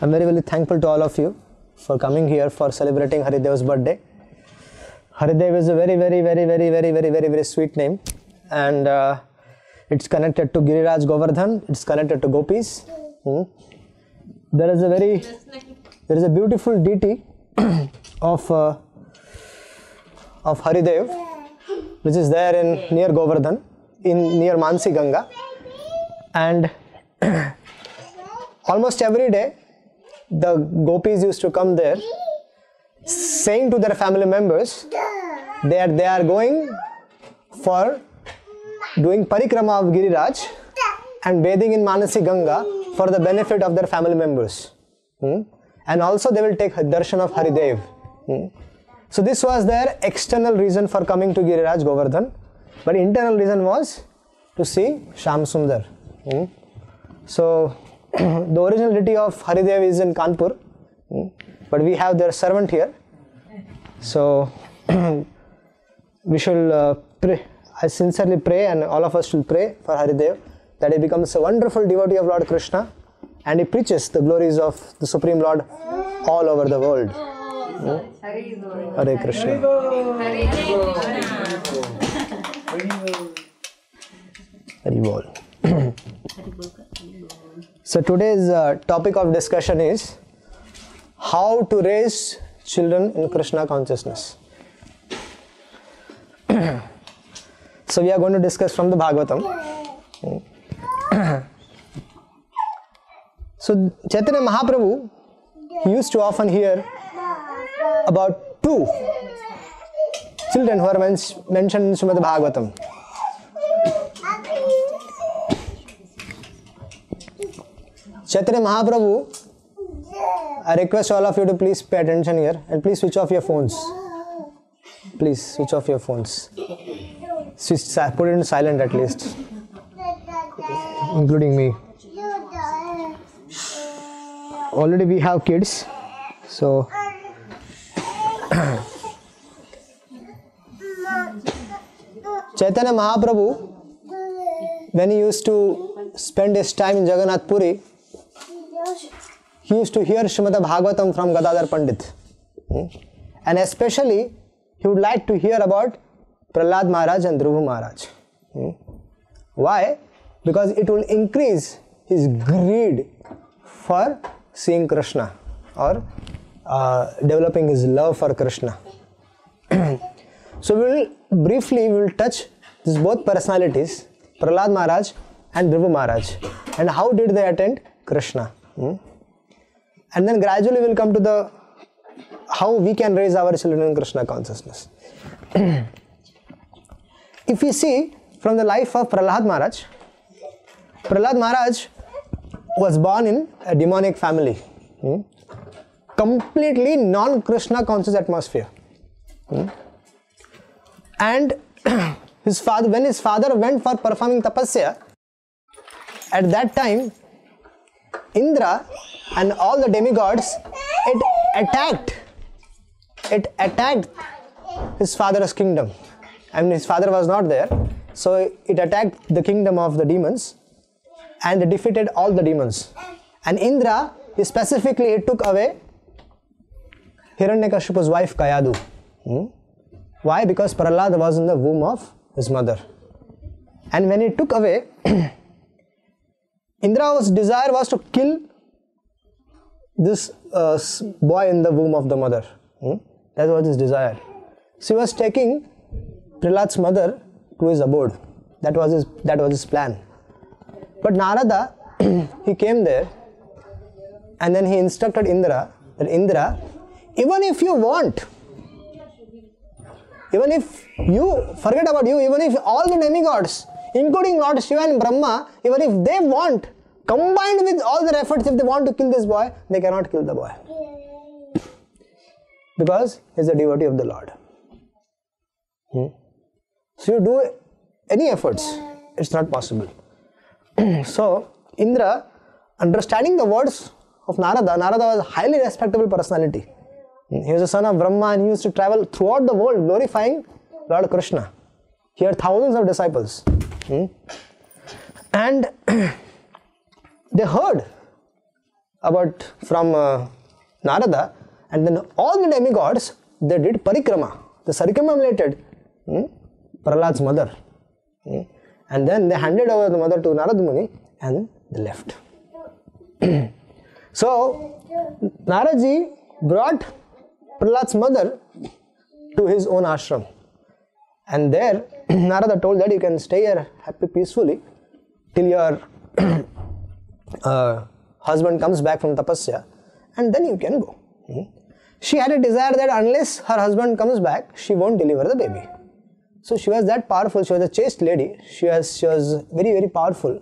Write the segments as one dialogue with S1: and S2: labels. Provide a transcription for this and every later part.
S1: I'm very, very thankful to all of you for coming here for celebrating Haridev's birthday. Haridev is a very, very, very, very, very, very, very, very sweet name, and it's connected to Giriraj Govardhan. It's connected to gopis. There is a beautiful deity of Haridev, which is there in near Govardhan, near Mansi Ganga, and almost every day the gopis used to come there, saying to their family members they are going for doing parikrama of Giriraj and bathing in Manasi Ganga for the benefit of their family members. And also they will take darshan of Haridev. So this was their external reason for coming to Giriraj Govardhan, but internal reason was to see Shyam Sundar. So the original deity of Haridev is in Kanpur, but we have their servant here. So we should pray. I sincerely pray, and all of us should pray for Haridev, that he becomes a wonderful devotee of Lord Krishna and he preaches the glories of the Supreme Lord all over the world. Hare Krishna. Hare Bol. So today's topic of discussion is how to raise children in Krishna consciousness. So we are going to discuss from the Bhagavatam. So Chaitanya Mahaprabhu, he used to often hear about two children who are mentioned in Srimad Bhagavatam. Chaitanya Mahaprabhu, I request all of you to please pay attention here and please switch off your phones. Please switch off your phones. Put it in silent at least, including me. Already we have kids, so Chaitanya Mahaprabhu, when he used to spend his time in Jagannath Puri, he used to hear Srimad Bhagavatam from Gadadhar Pandit, and especially he would like to hear about Prahlad Maharaj and Dhruva Maharaj. Why? Because it will increase his greed for seeing Krishna or developing his love for Krishna. So we will touch these both personalities, Prahlad Maharaj and Dhruva Maharaj, and how did they attend Krishna. And then gradually we will come to the how we can raise our children in Krishna consciousness. If we see from the life of Prahlad Maharaj was born in a demonic family, completely non-Krishna conscious atmosphere. And when his father went for performing tapasya, at that time Indra and all the demigods, it attacked his father's kingdom. I mean, his father was not there, so it attacked the kingdom of the demons and they defeated all the demons. And Indra, he took away Hiranyakashipu's wife Kayadu. Why? Because Prahlad was in the womb of his mother. And when he took away, Indra's desire was to kill this boy in the womb of the mother. That was his desire. So he was taking Prahlad's mother to his abode. That was his plan. But Narada, he came there and then he instructed Indra that Indra, even if you want, even if you forget about you, even if all the demigods, including Lord Shiva and Brahma, even if they want, combined with all their efforts, if they want to kill this boy, they cannot kill the boy. Because he is a devotee of the Lord. So you do any efforts, it's not possible. So Indra, understanding the words of Narada was a highly respectable personality. He was a son of Brahma and he used to travel throughout the world glorifying Lord Krishna. He had thousands of disciples. And they heard from Narada, and then all the demigods, they did parikrama. They circumambulated Prahlad's mother. And then they handed over the mother to Narada Muni and they left. So, Naraji brought Prahlad's mother to his own ashram. And there, Narada told that you can stay here happy, peacefully till your husband comes back from tapasya, and then you can go. She had a desire that unless her husband comes back, she won't deliver the baby. So she was that powerful. She was a chaste lady. She was very, very powerful.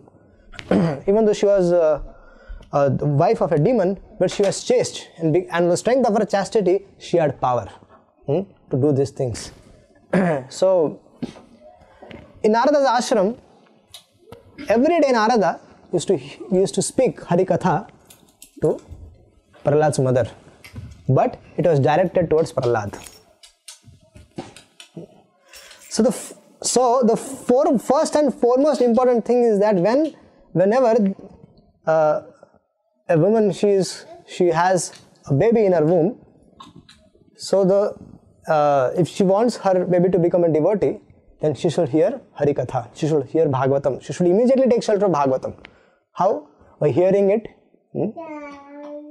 S1: Even though she was the wife of a demon, but she was chaste, and the strength of her chastity, she had power to do these things. So in Narada's ashram, every day Narada used to speak Hare Katha to Prahlad's mother, but it was directed towards Prahlad. So the first and foremost important thing is that whenever a woman she has a baby in her womb, so if she wants her baby to become a devotee, then she should hear Hare Katha, she should hear Bhagavatam, she should immediately take shelter of Bhagavatam. How? By hearing it.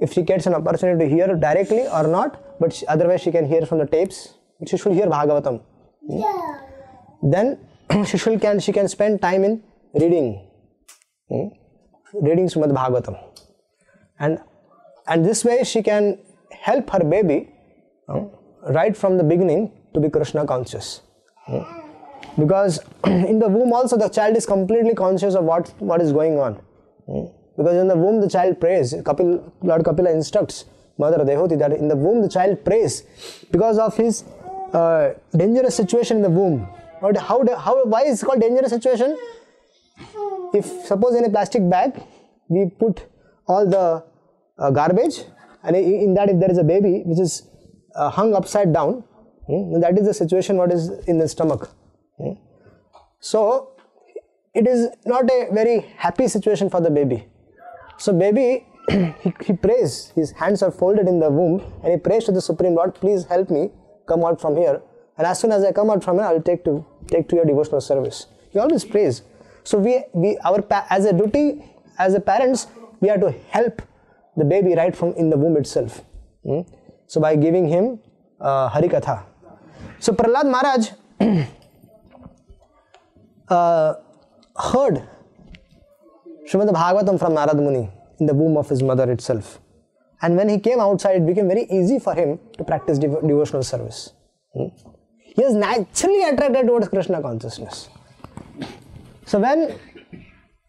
S1: If she gets an opportunity to hear directly or not, but otherwise she can hear from the tapes, but she should hear Bhagavatam. Then she can spend time in reading Srimad Bhagavatam, and this way she can help her baby right from the beginning to be Krishna conscious. Because in the womb also the child is completely conscious of what is going on. Because in the womb the child prays. Lord Kapila instructs Mother Devoti that in the womb the child prays because of his dangerous situation in the womb. Why is it called dangerous situation? If suppose in a plastic bag we put all the garbage, and in that if there is a baby which is hung upside down, that is the situation what is in the stomach. So it is not a very happy situation for the baby. So baby he prays, his hands are folded in the womb, and he prays to the Supreme Lord, please help me come out from here, and as soon as I come out from here I will take to your devotional service. He always prays. So as a duty, as a parents, we have to help the baby right from in the womb itself. So by giving him Hare Katha. So Prahlad Maharaj heard Srimad Bhagavatam from Narada Muni in the womb of his mother itself. And when he came outside, it became very easy for him to practice devotional service. He is naturally attracted towards Krishna consciousness. So when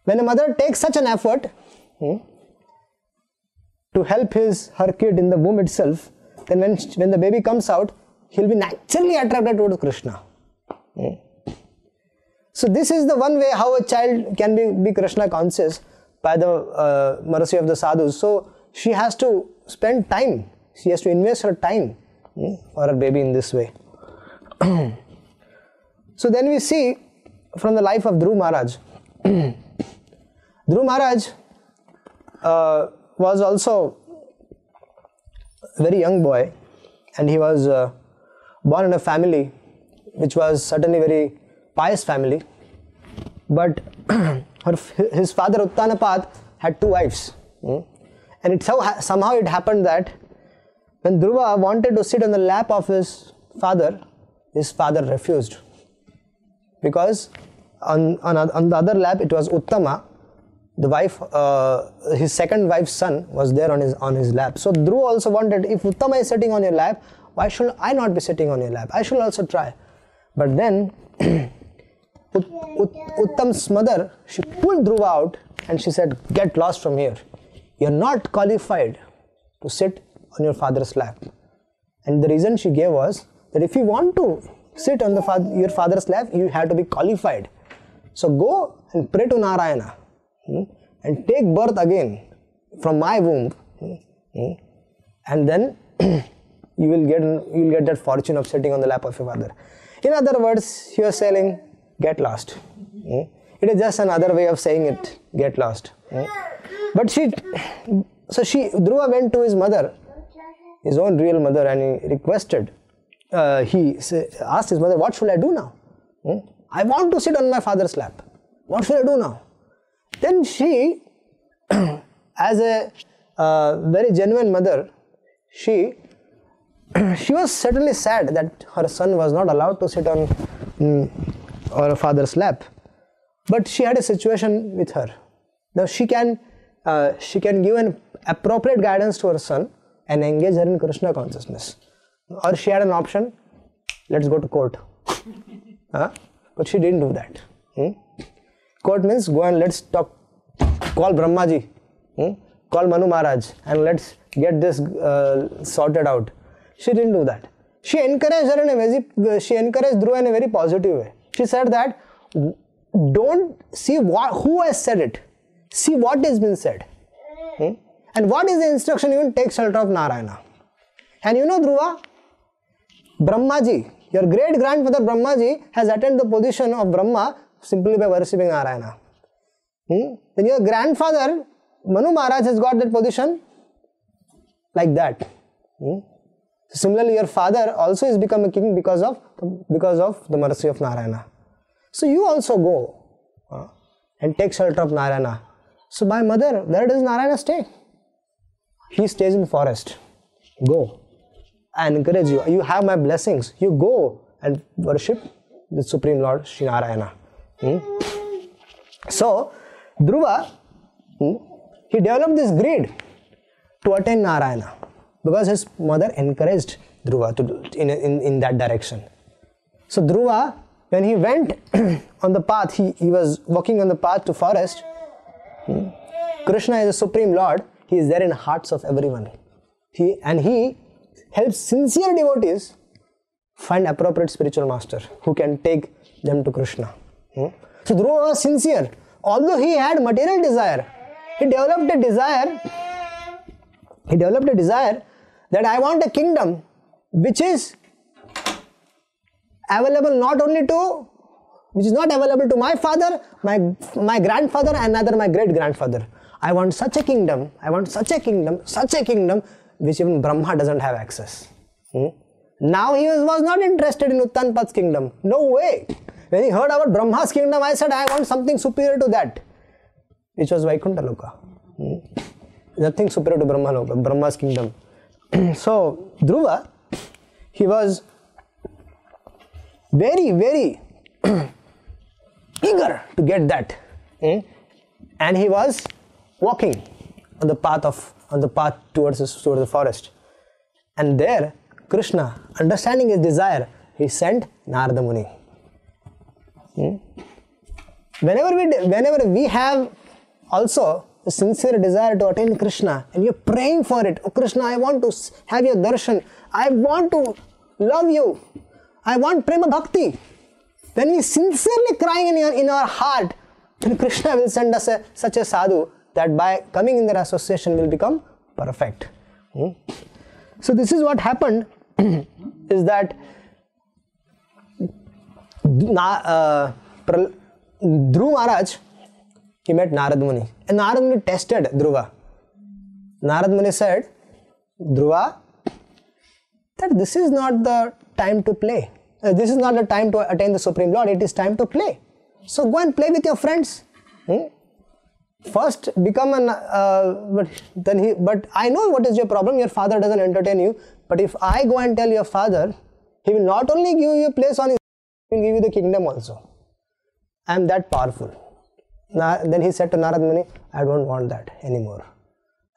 S1: a mother takes such an effort to help her kid in the womb itself, then when the baby comes out, he'll be naturally attracted towards Krishna. So this is the one way how a child can be Krishna conscious, by the mercy of the sadhus. So she has to spend time, she has to invest her time for her baby in this way. So then we see from the life of Dhruv Maharaj. Dhruv Maharaj was also a very young boy, and he was born in a family which was certainly very pious family, but his father Uttanapat had 2 wives, and somehow it happened that when Dhruva wanted to sit on the lap of his father refused, because on the other lap it was Uttama, the wife, his second wife's son was there on his lap. So Dhruva also wanted, if Uttama is sitting on your lap, why should I not be sitting on your lap? I should also try. But then Uttam's mother, she pulled Dhruva out and she said, get lost from here. You're not qualified to sit on your father's lap. And the reason she gave was that if you want to sit on your father's lap, you have to be qualified. So go and pray to Narayana and take birth again from my womb, and then you will get that fortune of sitting on the lap of your father. In other words, he was saying, get lost. It is just another way of saying it, get lost. But So Dhruva went to his mother, his own real mother, and he requested, asked his mother, what should I do now? I want to sit on my father's lap. What should I do now? Then she, as a very genuine mother, she was certainly sad that her son was not allowed to sit on her father's lap. But she had a situation with her. Now she can give an appropriate guidance to her son and engage her in Krishna consciousness. Or she had an option, let's go to court. But she didn't do that. Court means go and let's talk, call Brahmaji, call Manu Maharaj, and let's get this sorted out. She didn't do that. She encouraged Dhruva in a very positive way. She said that don't see who has said it, see what has been said. And what is the instruction? Even take shelter of Narayana. And you know, Dhruva, Brahmaji, your great grandfather Brahmaji has attained the position of Brahma simply by worshipping Narayana. Then your grandfather Manu Maharaj has got that position like that. Similarly, your father also has become a king because of the mercy of Narayana. So you also go and take shelter of Narayana. So my mother, where does Narayana stay? He stays in forest. Go. I encourage you. You have my blessings. You go and worship the Supreme Lord Sri Narayana. So Dhruva, he developed this greed to attain Narayana because his mother encouraged Dhruva in that direction. So Dhruva, when he went on the path, he was walking on the path to forest. Krishna is the Supreme Lord. He is there in the hearts of everyone. He helps sincere devotees find appropriate spiritual master who can take them to Krishna. So Dhruva was sincere. Although he had material desire, he developed a desire that I want a kingdom which is available which is not available to my father, my grandfather, and neither my great grandfather. I want such a kingdom, which even Brahma doesn't have access. Now he was not interested in Uttanpad's kingdom. No way. When he heard about Brahma's kingdom, I said, I want something superior to that, which was Vaikuntha Loka. Nothing superior to Brahma's kingdom. So Dhruva, he was very, very eager to get that. And he was walking on the path towards the forest. And there, Krishna, understanding his desire, he sent Narada Muni. Whenever we have also a sincere desire to attain Krishna and you're praying for it, oh Krishna, I want to have your darshan, I want to love you, I want prema bhakti. When we sincerely crying in our heart, then Krishna will send us such a sadhu that by coming in their association will become perfect. So this is what happened is that Dhruva Maharaj, he met Narada Muni, and Narada Muni tested Dhruva. Narada Muni said, Dhruva, that this is not the time to play. This is not the time to attain the Supreme Lord, it is time to play. So go and play with your friends. First become but I know what is your problem, your father doesn't entertain you, but if I go and tell your father, he will not only give you a place on his, he will give you the kingdom also. I am that powerful. Then he said to Narada Muni, I don't want that anymore.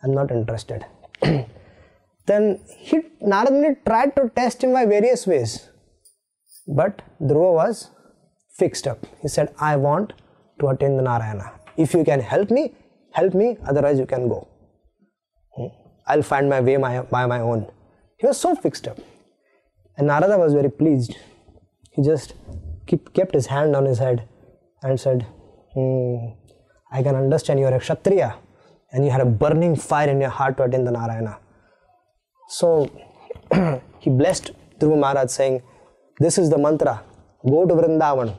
S1: I am not interested. Then Narada Muni tried to test him by various ways. But Dhruva was fixed up. He said, I want to attain the Narayana. If you can help me, otherwise you can go. I'll find my way by my own. He was so fixed up. And Narada was very pleased. He just kept his hand on his head and said, I can understand you are a Kshatriya and you had a burning fire in your heart to attain the Narayana. So he blessed Dhruva Maharaj saying, this is the mantra, go to Vrindavan.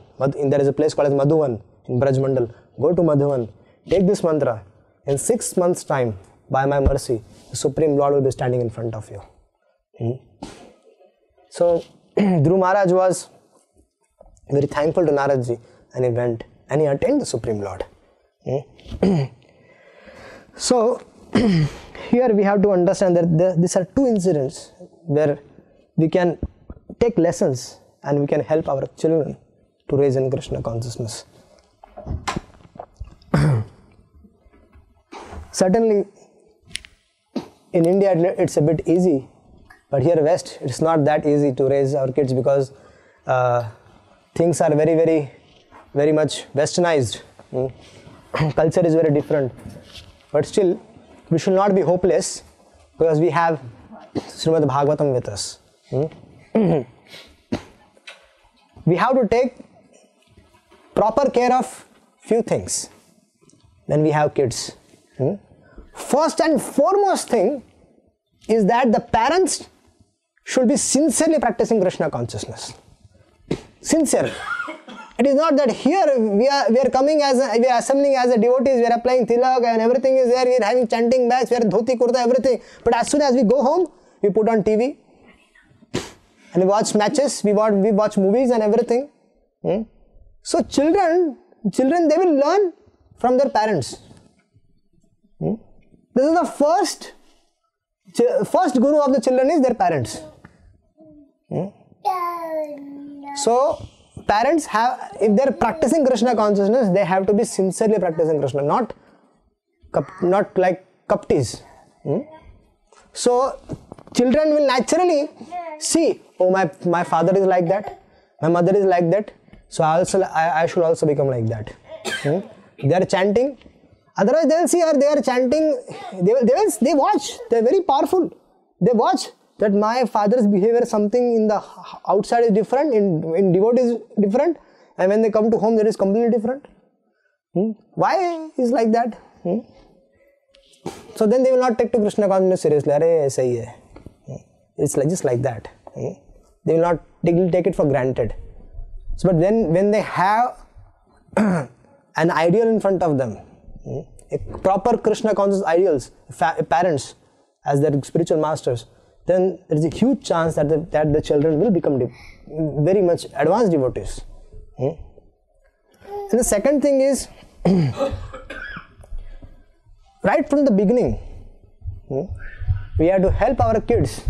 S1: There is a place called as Madhuvan in Brajmandal. Go to Madhuvan, take this mantra. In 6 months time, by my mercy, the Supreme Lord will be standing in front of you. So Dhruv Maharaj was very thankful to Naradji, and he went and he attained the Supreme Lord. So here we have to understand that these are two incidents where we can take lessons and we can help our children to raise in Krishna consciousness. Certainly in India it's a bit easy, but here West it's not that easy to raise our kids, because things are very much westernized. Culture is very different, but still we should not be hopeless, because we have Srimad Bhagavatam with us. We have to take proper care of few things when we have kids. First and foremost thing is that the parents should be sincerely practicing Krishna consciousness. Sincere. It is not that here we are coming we are assembling as a devotees, we are applying tilak and everything is there, we are having chanting bags, we are dhoti kurta, everything. But as soon as we go home, we put on TV and we watch matches, we watch movies and everything. So children they will learn from their parents. This is the first guru of the children is their parents. So parents have, if they are practicing Krishna consciousness, they have to be sincerely practicing Krishna, not like kaptis. So children will naturally see, oh my father is like that, my mother is like that, so I should also become like that. They are chanting. Otherwise they will see they are chanting, they watch, they are very powerful. They watch that my father's behavior, something in the outside is different, in devotee is different, and when they come to home, that is completely different. Why is like that? So then they will not take to Krishna consciousness seriously. Arey, aisa hi hai. It's like, just like that. They will not take it for granted. So, but then when they have an ideal in front of them, a proper Krishna conscious ideals, parents as their spiritual masters, then there is a huge chance that the children will become very much advanced devotees. And the second thing is, right from the beginning, we have to help our kids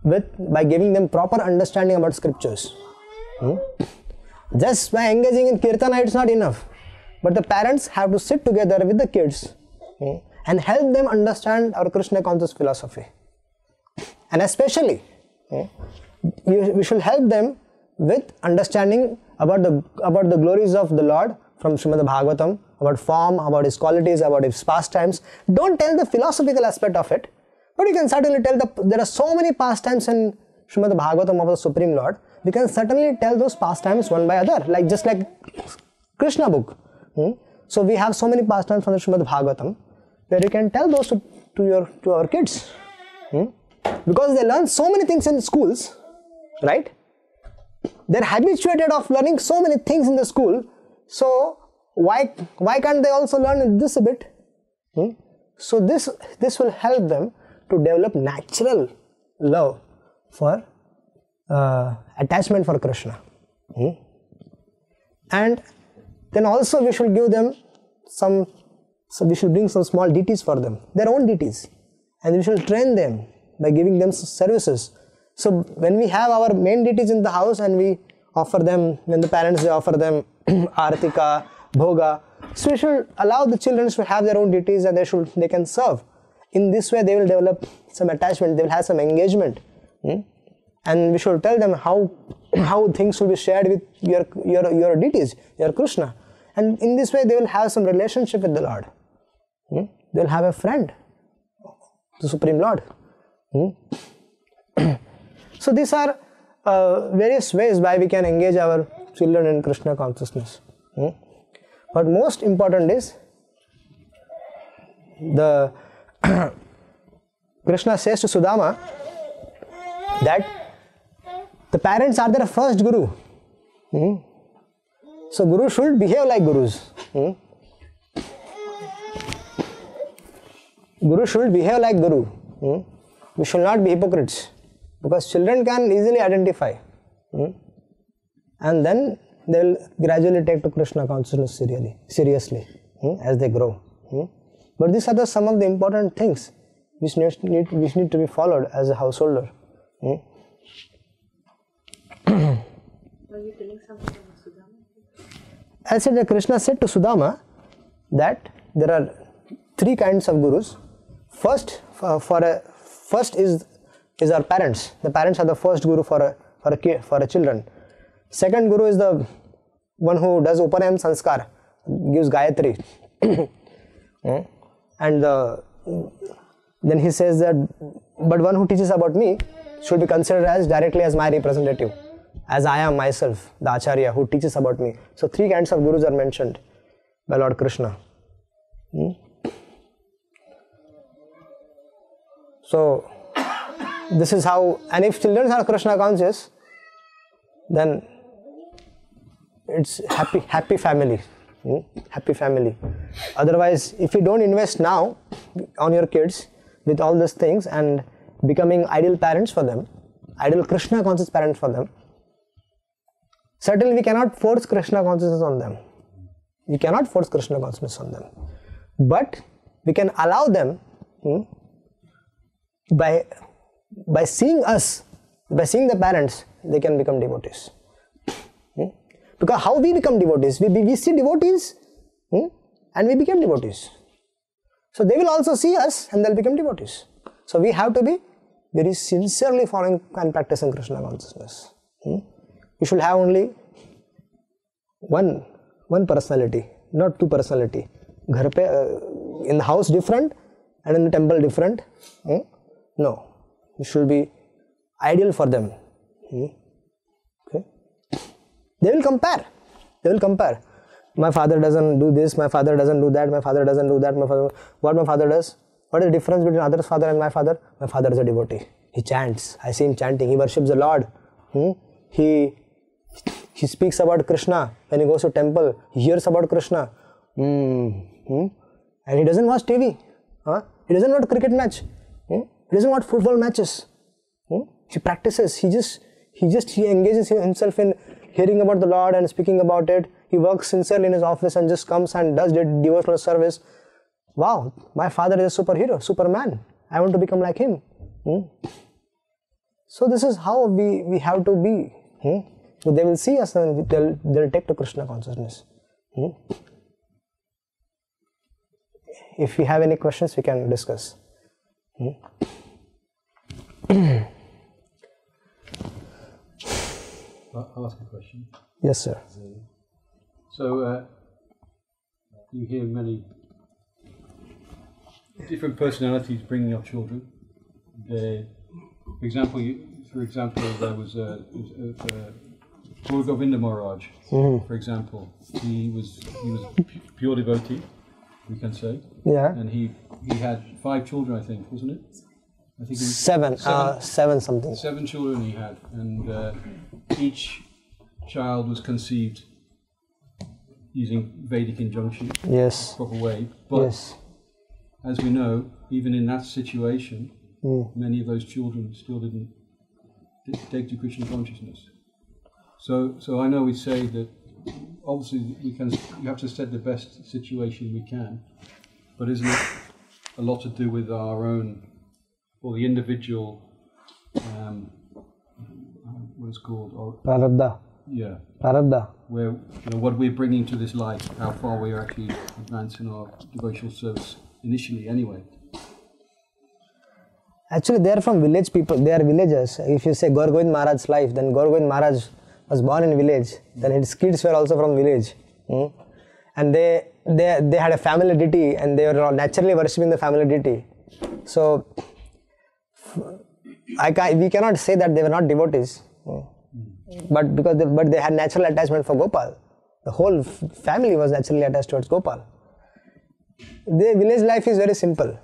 S1: by giving them proper understanding about scriptures. Just by engaging in kirtana, it's not enough. But the parents have to sit together with the kids and help them understand our Krishna conscious philosophy. And especially, we should help them with understanding about the glories of the Lord from Srimad Bhagavatam, about form, about his qualities, about his pastimes. Don't tell the philosophical aspect of it, but you can certainly tell there are so many pastimes in Srimad Bhagavatam of the Supreme Lord. We can certainly tell those pastimes one by other, just like Krishna book. So we have so many pastimes from the Srimad Bhagavatam where you can tell those to our kids. Because they learn so many things in schools, right? They're habituated of learning so many things in the school. So why can't they also learn this a bit? So this will help them to develop natural love for attachment for Krishna. And then also we should give them we should bring some small deities for them, their own deities, and we should train them by giving them services. So when we have our main deities in the house and we offer them, when the parents they offer them artika, bhoga, so we should allow the children to have their own deities and they can serve. In this way they will develop some attachment, they will have some engagement. And we should tell them how things will be shared with your deities, your Krishna. And in this way they will have some relationship with the Lord. They will have a friend, the Supreme Lord. So these are various ways by we can engage our children in Krishna consciousness. But most important is the Krishna says to Sudama that the parents are their first guru. So guru should behave like gurus. Guru should behave like Guru. We should not be hypocrites, because children can easily identify. And then they will gradually take to Krishna consciousness seriously as they grow. But these are some of the important things which need to be followed as a householder.
S2: Were you telling something about Sudama?
S1: I said that Krishna said to Sudama that there are 3 kinds of gurus. First is our parents. The parents are the first guru for a children. Second guru is the one who does Upanayam Sanskar, gives Gayatri. And then he says that, but one who teaches about me should be considered as directly as my representative, as I am myself, the Acharya who teaches about me. So 3 kinds of gurus are mentioned by Lord Krishna. So this is how, and if children are Krishna conscious, then it's happy family. Happy family. Otherwise, if you don't invest now on your kids with all these things and becoming ideal parents for them, ideal Krishna conscious parents for them, certainly we cannot force Krishna consciousness on them. We cannot force Krishna consciousness on them. But we can allow them by seeing us, by seeing the parents, they can become devotees. Because how we become devotees? We see devotees and we become devotees. So they will also see us and they'll become devotees. So we have to be very sincerely following and practicing Krishna consciousness. We should have only one personality, not 2 personality. Ghar pe, in the house different and in the temple different. No, it should be ideal for them. Okay. They will compare. My father doesn't do this, my father doesn't do that, my father doesn't do that, what my father does. What is the difference between other's father and my father? My father is a devotee. He chants. I see him chanting. He worships the Lord. He speaks about Krishna. When he goes to temple, he hears about Krishna. And he doesn't watch TV. He doesn't watch cricket match. He doesn't watch football matches. He practices. He engages himself in hearing about the Lord and speaking about it. He works sincerely in his office and just comes and does devotional service. Wow, my father is a superhero, Superman. I want to become like him. So this is how we have to be. So they will see us and they'll take to Krishna consciousness. If we have any questions, we can discuss.
S3: I'll ask a question.
S1: Yes, sir.
S3: So you hear many different personalities bringing up children. For example, there was Guru Govinda Maharaj. For example, he was pure devotee, we can say.
S1: Yeah.
S3: And he had 5 children, I think, wasn't it? I think it was
S1: 7 something.
S3: 7 children he had, and each child was conceived using Vedic injunction,
S1: Yes.
S3: proper way. But
S1: Yes.
S3: as we know, even in that situation, many of those children still didn't take to Krishna consciousness. So I know we say that obviously you have to set the best situation we can, but isn't it a lot to do with our own, or the individual, what it's called?
S1: Prarabdha.
S3: Yeah.
S1: Prarabdha.
S3: Where, what we're bringing to this life, how far we are actually advancing our devotional service initially anyway.
S1: Actually, they are from village people. They are villagers. If you say Gaur Govind Maharaj's life, then Gaur Govind Maharaj was born in village. Then his kids were also from village. And they had a family deity and they were naturally worshipping the family deity. So, we cannot say that they were not devotees. But they had natural attachment for Gopal. The whole family was naturally attached towards Gopal. The village life is very simple.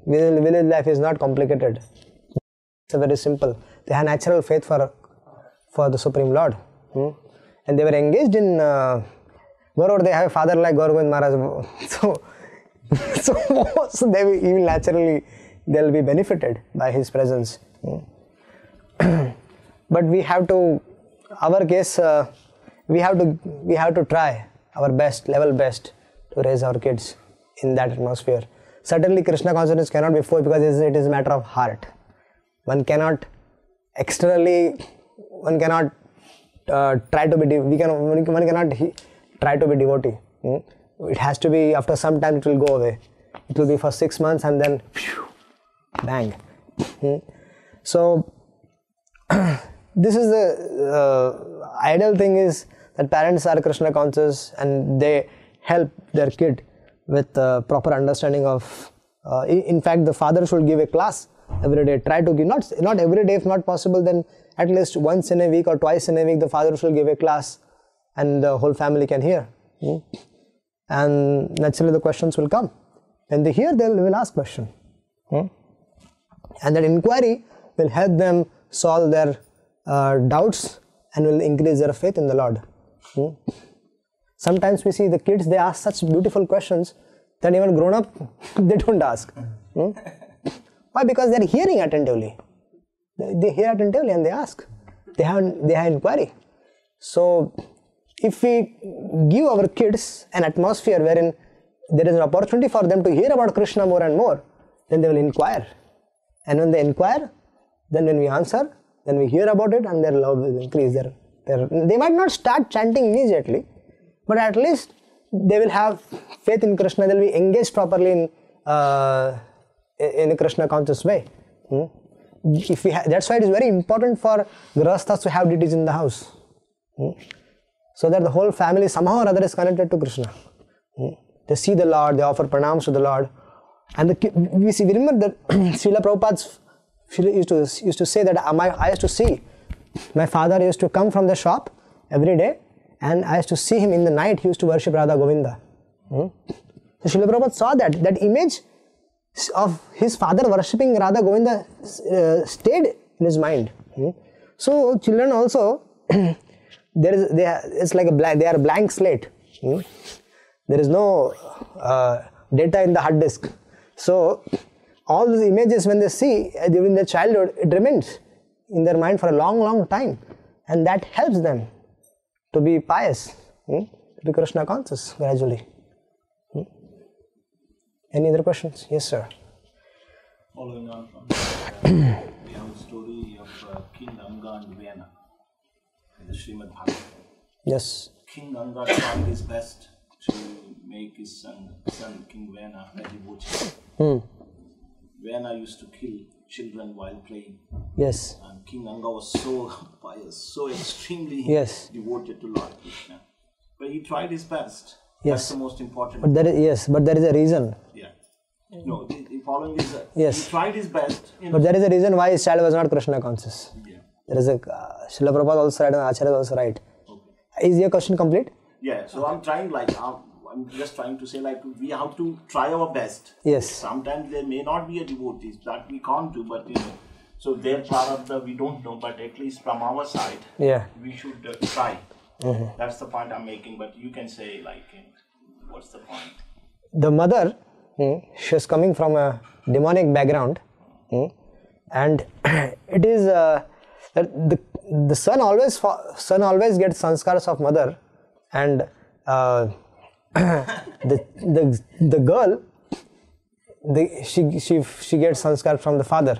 S1: Village life is not complicated. It's very simple. They had natural faith for the Supreme Lord. And they were engaged in, moreover they have a father like Gaur Govind Maharaj. So so he will naturally, they'll be benefited by his presence. But we have to, our case, we have to try our best, level best, to raise our kids in that atmosphere. Certainly Krishna consciousness cannot be forced, because it is a matter of heart. One cannot externally, one cannot try to be, one cannot try to be devotee. It has to be, after some time it will go away. It will be for 6 months and then bang. So this is the ideal thing, is that parents are Krishna conscious and they help their kid with proper understanding of, in fact the father should give a class every day. Try to give, not every day if not possible, then at least once in a week or twice in a week the father should give a class and the whole family can hear. And naturally the questions will come. When they hear, they will ask question. And that inquiry will help them solve their doubts and will increase their faith in the Lord. Sometimes we see the kids, they ask such beautiful questions that even grown up they don't ask. Why? Because they are hearing attentively. They hear attentively and they ask. They have inquiry. So if we give our kids an atmosphere wherein there is an opportunity for them to hear about Krishna more and more, then they will inquire. And when they inquire, then when we answer, then we hear about it and their love will increase. They might not start chanting immediately, but at least they will have faith in Krishna. They will be engaged properly in a Krishna conscious way. That's why it is very important for Grihasthas to have deities in the house, so that the whole family somehow or other is connected to Krishna. They see the Lord, they offer pranams to the Lord. And we remember that Srila Prabhupada used to say that I used to see, my father used to come from the shop every day and I used to see him in the night, he used to worship Radha Govinda. So Srila Prabhupada saw that image of his father worshipping Radha Govinda stayed in his mind. So children also, it's like they are a blank slate. There is no data in the hard disk. So all these images when they see during their childhood, it remains in their mind for a long time, and that helps them to be pious, to be Krishna conscious gradually. Any other questions? Yes, sir.
S4: Following on from that, we have a story of King Anga and Vena in the Srimad Bhagavatam.
S1: Yes.
S4: King Anga tried his best to make his son King Vena a devotee. Vena used to kill children while playing.
S1: Yes.
S4: And King Anga was so pious, so extremely devoted to Lord Krishna. But he tried his best.
S1: Yes.
S4: That's the most important.
S1: But there is a reason.
S4: Yeah. No, the following is
S1: yes.
S4: He tried his best.
S1: But there is a reason why his child was not Krishna conscious.
S4: Yeah.
S1: There is a Srila Prabhupada also right and Acharya also right.
S4: Okay.
S1: Is your question complete?
S4: Yeah. So I'm just trying to say, we have to try our best.
S1: Yes.
S4: Sometimes there may not be a devotees that we can't do, but so their prarabdha we don't know, but at least from our side, we should try. That's the point I'm making. But you can say what's the point?
S1: The mother, she is coming from a demonic background, and it is that the son always gets sanskars of mother, and the girl, she gets sanskar from the father.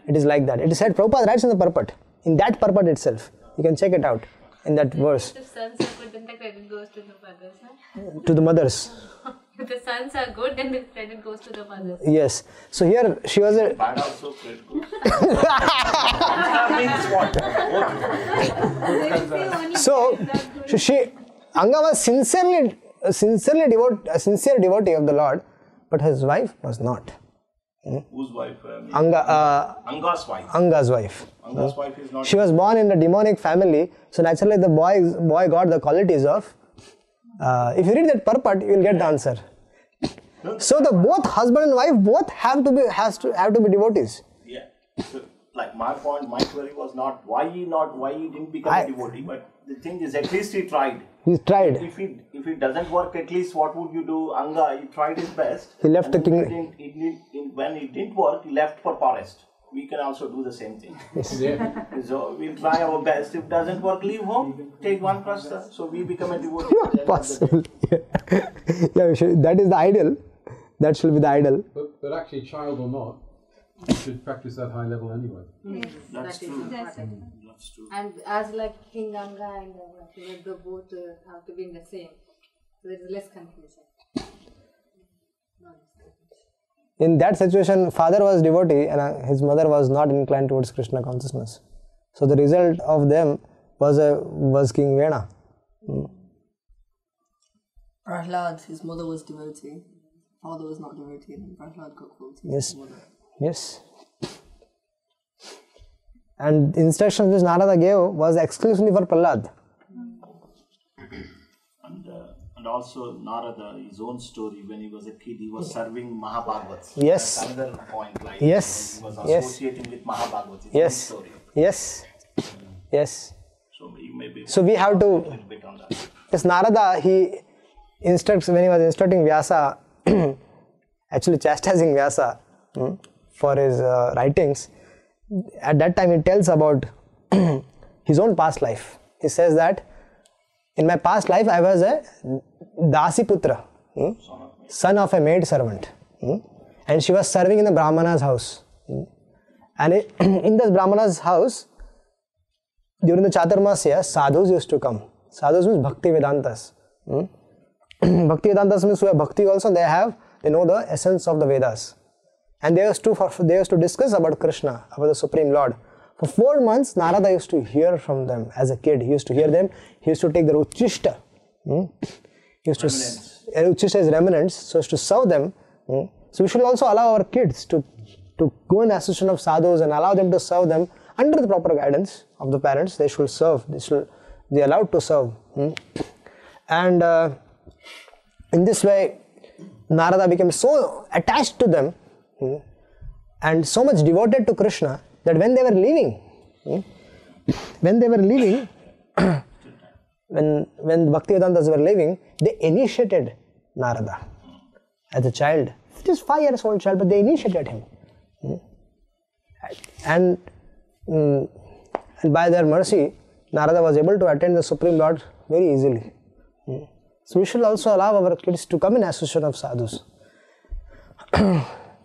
S1: It is like that. It is said, Prabhupada writes in the purport, in that purport itself. You can check it out in that verse.
S2: If sons are good, then the credit goes to the fathers, huh?
S1: To the mothers.
S2: If the sons are good, then the credit goes to the mothers.
S1: Yes. So here she was a.
S4: Bad also credit goes. Means what?
S1: So she Anga was a sincere devotee of the Lord, but his wife was not.
S4: Whose wife?
S1: Anga's wife.
S4: Anga's wife is not.
S1: She was born in a demonic family, so naturally the boy got the qualities of. If you read that purport, you will get the answer. So the both husband and wife both have to be devotees.
S4: Yeah. like my point, my query was not why he didn't become a devotee, but the thing is, at least he tried.
S1: He tried.
S4: If it doesn't work, at least what would you do? Anga, he tried his best.
S1: He left the kingdom.
S4: When it didn't work, he left for forest. We can also do the same thing.
S3: Yeah.
S4: So we'll try our best. If it doesn't work, leave home. Take one prasad. So we become a devotee.
S1: Not possible. Yeah, that is the ideal. That should be the ideal.
S3: But actually, child or not, you should practice that high level anyway.
S4: That's true.
S2: That's it.
S4: That's true.
S2: And as like King Ganga and the both have to be in the same, so there is less confusion.
S1: In that situation, father was devotee and his mother was not inclined towards Krishna consciousness. So the result of them was King Vena.
S5: Prahlad, his mother was devotee. Father was not devotee, and Prahlad got cruelty.
S1: Yes. Yes. And the instructions which Narada gave was exclusively for Prahlad.
S4: And also Narada, his own story, when he was a kid, he was serving Mahabhagavats.
S1: Yes.
S4: That's another point, like
S1: Yes.
S4: he was associating with Mahabhagavats. His
S1: Yes.
S4: own story.
S1: Yes. Yes.
S4: So you may be
S1: So we have to.
S4: a little bit on that.
S1: Yes, Narada, he instructs, when he was instructing Vyasa, actually chastising Vyasa for his writings, at that time he tells about his own past life. He says that, in my past life I was a Dasiputra, son of a maid servant, and she was serving in the Brahmana's house. And in this Brahmana's house, during the Chaturmasya, sadhus used to come. Sadhus means Bhakti Vedantas. Bhakti Vedantas means who have Bhakti also, they know the essence of the Vedas. And they used to discuss about Krishna, about the Supreme Lord. For 4 months, Narada used to hear from them as a kid. He used to hear them. He used to take their Uchishta. Uchishta is remnants, so as to serve them. So we should also allow our kids to go in association of sadhus and allow them to serve them under the proper guidance of the parents. They should serve. They are allowed to serve. And in this way, Narada became so attached to them and so much devoted to Krishna that when they were leaving, when Bhaktivedantas were leaving, they initiated Narada as a child, just 5 years old child, but they initiated him. And by their mercy, Narada was able to attain the Supreme Lord very easily. So we should also allow our kids to come in association of sadhus.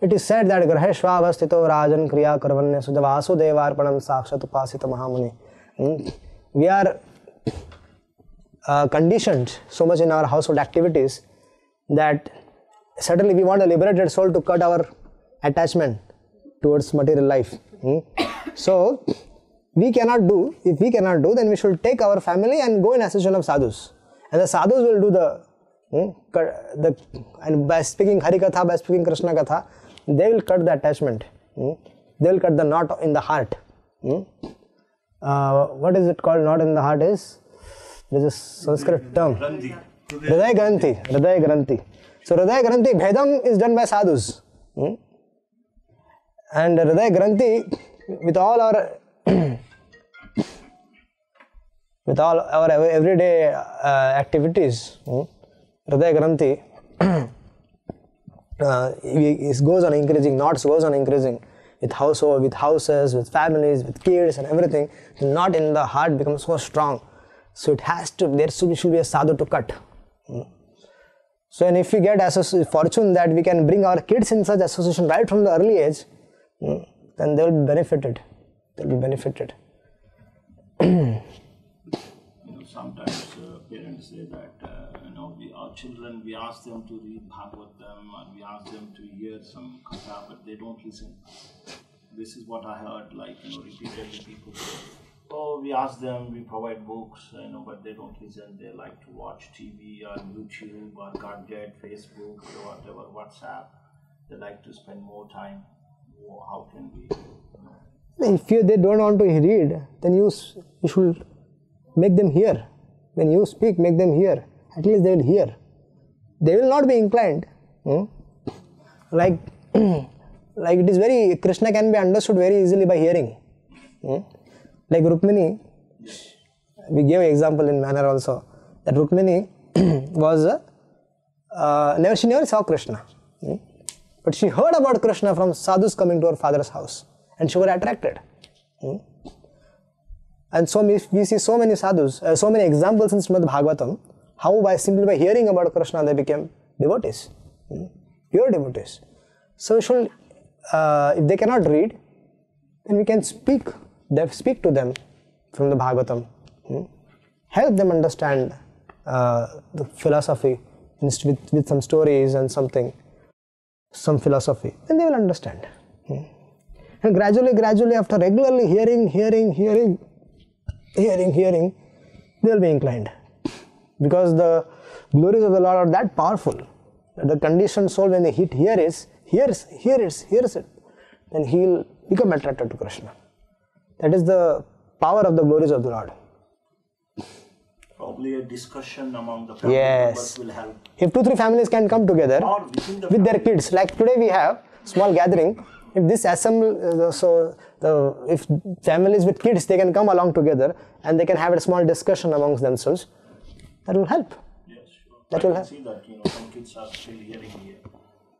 S1: It is said that Graheshva avastito rajan kriya karvanya sujavasu devarpanam sakshat upasita mahamuni. We are conditioned so much in our household activities that certainly we want a liberated soul to cut our attachment towards material life. So if we cannot do, then we should take our family and go in association of sadhus. And the sadhus will do and by speaking Hare Katha, by speaking Krishna Katha, they will cut the attachment. They will cut the knot in the heart. What is it called? Knot in the heart is, there is a Sanskrit term. Hridaya Granthi. So Hridaya Granthi, Bhedam is done by sadhus. And Hridaya Granthi, with all our everyday activities, Hridaya Granthi it goes on increasing, knots goes on increasing with houses, with families, with kids and everything. The knot in the heart becomes so strong. So there should be a sadhu to cut. So and if we get fortune that we can bring our kids in such association right from the early age, then they will be benefited.
S4: Sometimes parents say that our children, we ask them to read Bhagavatam and we ask them to hear some katha, but they don't listen. This is what I heard, repeatedly people say, oh, we ask them, we provide books, but they don't listen. They like to watch TV or YouTube or Gadget, Facebook or whatever, WhatsApp. They like to spend more time. How can we?
S1: If they don't want to read, then you should make them hear. When you speak, make them hear. At least they will hear. They will not be inclined. Like like it is very, Krishna can be understood very easily by hearing. Like Rukmini, we gave an example in manner also, that Rukmini was, she never saw Krishna. But she heard about Krishna from sadhus coming to her father's house, and she was attracted. And so we see so many sadhus, so many examples in Srimad Bhagavatam, how simply by hearing about Krishna they became devotees, pure devotees. So we should, if they cannot read, then we can speak to them from the Bhagavatam, help them understand the philosophy with some stories and some philosophy, then they will understand. And gradually after regularly hearing, they will be inclined. Because the glories of the Lord are that powerful that the conditioned soul, when they hears it, then he will become attracted to Krishna. That is the power of the glories of the Lord.
S4: Probably a discussion among the family members will help.
S1: If 2-3 families can come together with their kids, like today we have small gathering. If this if families with kids, they can come along together and they can have a small discussion amongst themselves, that will help.
S4: Yes, sure.
S1: That will help.
S4: I can see that some kids are still hearing here.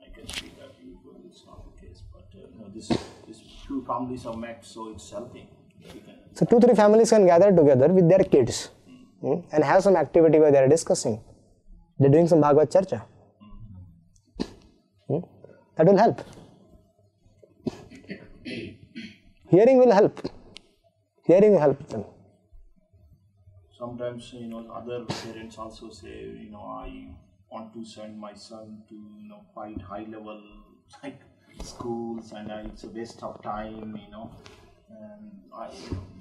S4: I can see that usually it's not the case, but these 2 families are met, so it's helping.
S1: So 2-3 families can gather together with their kids and have some activity where they are discussing. They are doing some Bhagavad Charcha. That will help. Hearing will help. Hearing will help them.
S4: Sometimes, other parents also say, I want to send my son to, quite high level like schools, and it's a waste of time, and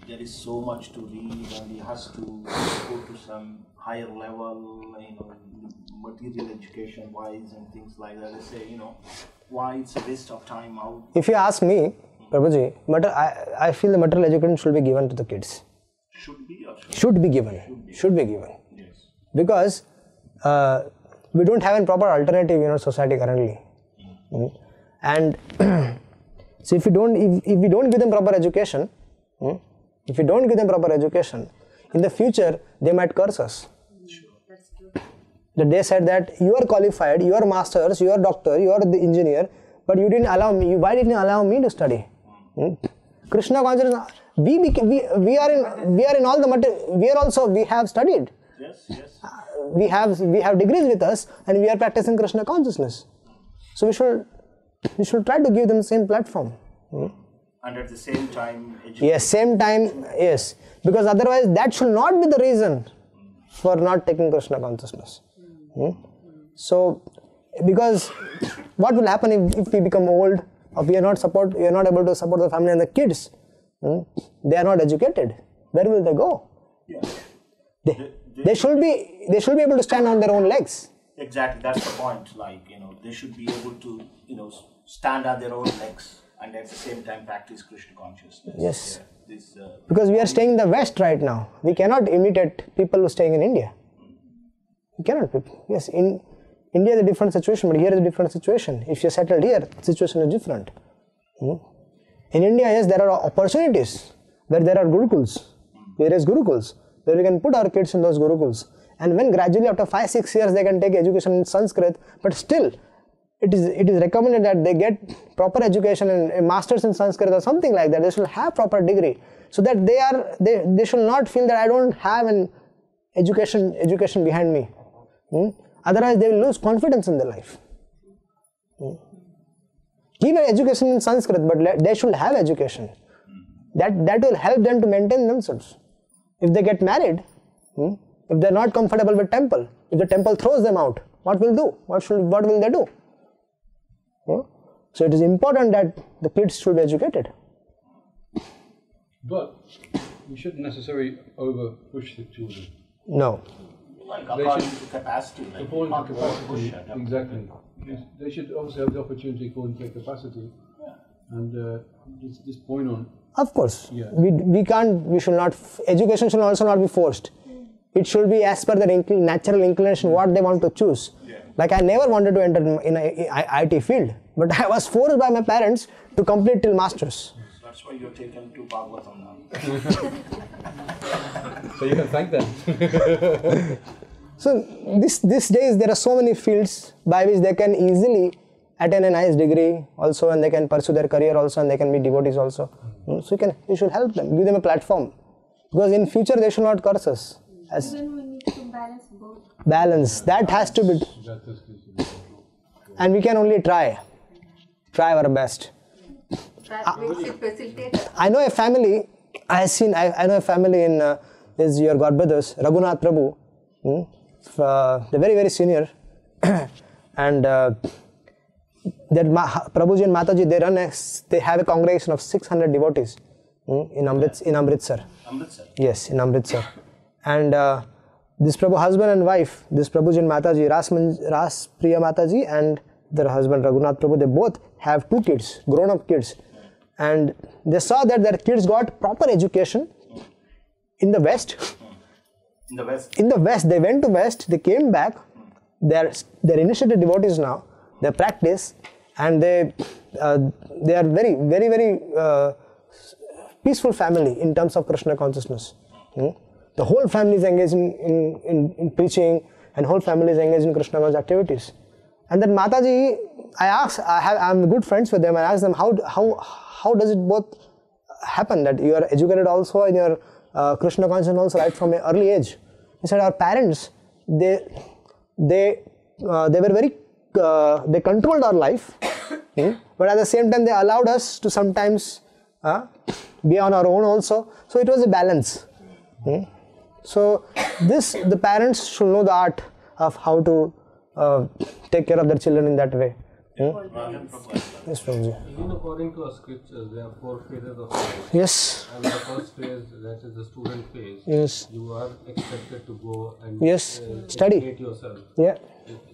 S4: there is so much to read, and he has to go to some higher level, material education wise and things like that. They say, why it's a waste of time out.
S1: If you ask me, Prabhuji, I feel the material education should be given to the kids.
S4: Should be or
S1: should be given. Should be given.
S4: Yes.
S1: Because we don't have a proper alternative in our society currently. And so if we don't give them proper education, in the future they might curse us.
S4: Sure.
S2: That's true.
S1: That they said that you are qualified, you are masters, you are doctor, you are the engineer, but you didn't allow me. Why didn't you allow me to study? Krishna Consciousness. We are in all the material. We have studied.
S4: Yes.
S1: We have degrees with us, and we are practicing Krishna Consciousness. So we should try to give them the same platform.
S4: And at the same time,
S1: yes. Because otherwise, that should not be the reason for not taking Krishna Consciousness. So, because what will happen if we become old, or we are not able to support the family and the kids? They are not educated. Where will they go?
S4: Yeah.
S1: They should be able to stand on their own legs.
S4: Exactly, that's the point. Like, they should be able to, stand on their own legs and at the same time practice Krishna consciousness.
S1: Yes.
S4: Yeah,
S1: because we are staying in the West right now. We cannot imitate people who are staying in India. We cannot. Yes, in India is a different situation, but here is a different situation. If you are settled here, the situation is different. In India, yes, there are opportunities where there are gurukuls, various gurukuls, where we can put our kids in those gurukuls. And when gradually after 5-6 years they can take education in Sanskrit, but still it is recommended that they get proper education and a master's in Sanskrit or something like that. They should have proper degree, so that they should not feel that I don't have an education behind me. Otherwise they will lose confidence in their life. Give an education in Sanskrit, but they should have education. That will help them to maintain themselves. If they get married, if they are not comfortable with temple, if the temple throws them out, what will do? What will they do? So it is important that the kids should be educated.
S3: But we shouldn't necessarily over push the children.
S1: No.
S4: Like according to capacity. Like
S3: according to capacity, exactly. They should also have the opportunity according to their capacity. And this point on.
S1: Of course.
S3: Yeah.
S1: We should not, education should also not be forced. It should be as per their natural inclination, what they want to choose.
S4: Yeah.
S1: Like I never wanted to enter in a IT field, but I was forced by my parents to complete till masters.
S4: That's why you're taken to Bhagavatam now.
S3: So you can thank them.
S1: So these days there are so many fields by which they can easily attain a nice degree also, and they can pursue their career also, and they can be devotees also. So you should help them, give them a platform, because in future they should not curse us.
S2: Even we need to balance both.
S1: Balance, that has to be, and we can only try our best.
S2: We should facilitate.
S1: I know a family. I know a family in is your godbrothers, Raghunath Prabhu. They're very, very senior, and that Prabhuji and Mataji, they have a congregation of 600 devotees in Amritsar.
S4: Amritsar?
S1: Yes, in Amritsar. And this Prabhu husband and wife, this Prabhuji and Mataji, Ras Priya Mataji and their husband Raghunath Prabhu, they both have 2 kids, grown-up kids. And they saw that their kids got proper education in the West.
S4: In the West?
S1: In the West. They went to West, they came back, they're initiated devotees now, they practice, and they are very, very, very peaceful family in terms of Krishna consciousness. The whole family is engaged in preaching, and whole family is engaged in Krishna conscious activities. And then Mataji, I'm good friends with them. I asked them, how does it both happen that you are educated also in your Krishna consciousness also right from an early age? He said, our parents, they were very, they controlled our life, but at the same time they allowed us to sometimes be on our own also. So it was a balance. So the parents should know the art of how to take care of their children in that way. Yes, Prabhuji.
S6: Even according to our scriptures, there are 4 phases of life.
S1: Yes.
S6: And the first phase, that is the student phase.
S1: Yes.
S6: You are expected to go and
S1: study.
S6: educate yourself.
S1: Yeah.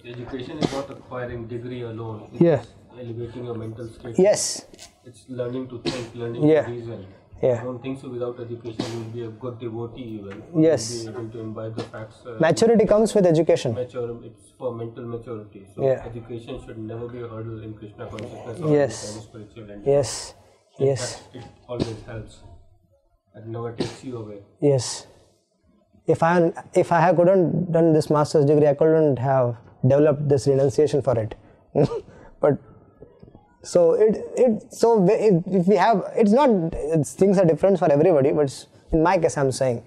S6: Education is not acquiring degree alone.
S1: Yeah.
S6: It's elevating your mental state.
S1: Yes.
S6: It's learning to think, learning to reason.
S1: Yeah.
S6: I don't think so without education you will be a good devotee even.
S1: Yes.
S6: You will be able to imbibe the facts.
S1: Maturity comes with education.
S6: It's for mental maturity. So education should never be a hurdle in Krishna consciousness or any spiritual endeavor.
S1: Yes. Yes.
S6: It always helps. It never takes you away.
S1: Yes. If I couldn't done this master's degree, I couldn't have developed this renunciation for it. But so if we have, things are different for everybody, but in my case I'm saying,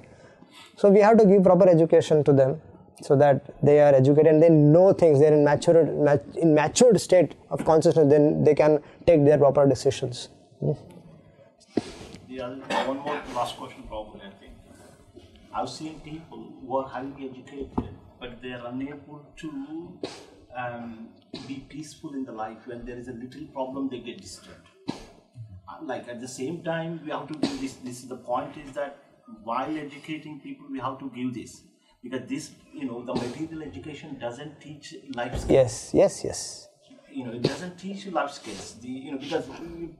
S1: so we have to give proper education to them so that they are educated and they know things, they're in matured state of consciousness, then they can take their proper decisions.
S4: One more last question probably, I think. I've seen people who are highly educated, but they are unable to be peaceful in the life. When there is a little problem, they get disturbed. Like at the same time, we have to do this. The point is that while educating people, we have to give this. Because this, the material education doesn't teach life skills.
S1: Yes.
S4: It doesn't teach you life skills. Because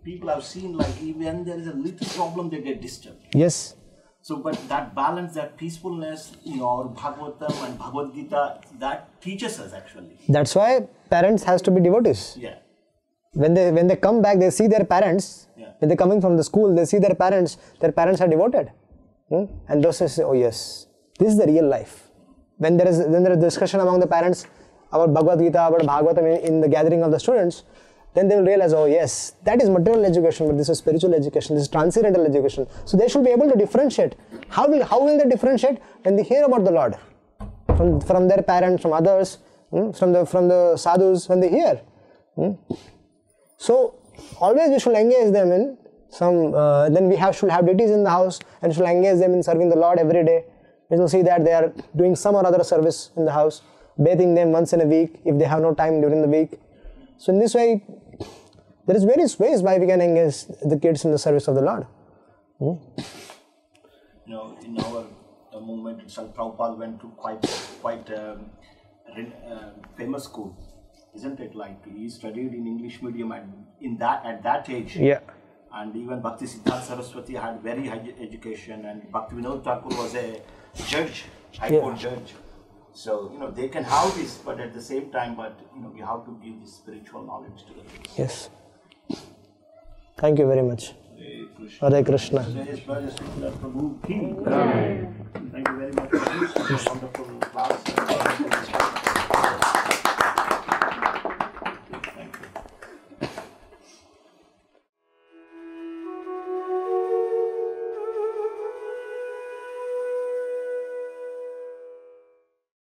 S4: people have seen, like, when there is a little problem, they get disturbed.
S1: Yes.
S4: So, but that balance, that peacefulness, our Bhagavatam and Bhagavad Gita, that teaches us actually.
S1: That's why parents has to be devotees.
S4: Yeah.
S1: When they come back, they see their parents.
S4: Yeah.
S1: When they're coming from the school, they see their parents are devoted. And those say, oh yes, this is the real life. When there is discussion among the parents about Bhagavad Gita, about Bhagavatam in the gathering of the students, then they will realize, oh yes, that is material education, but this is spiritual education, this is transcendental education. So they should be able to differentiate. How will they differentiate? When they hear about the Lord, from their parents, from others, from the sadhus, when they hear. So always we should engage them in some, then should have deities in the house and should engage them in serving the Lord every day. We will see that they are doing some or other service in the house, bathing them once in a week if they have no time during the week. So in this way, there is various ways why we can engage the kids in the service of the Lord.
S4: In our movement itself, Prabhupada went to quite famous school, isn't it? Like he studied in English medium at that age.
S1: Yeah.
S4: And even Bhakti Siddhanta Saraswati had very high education, and Bhakti Vinod Thakur was a judge, high court judge. So, they can have this, but at the same time, we have to give this spiritual knowledge to the kids.
S1: Yes. Thank you very much. Hare Krishna.
S4: Thank you very much for this wonderful class.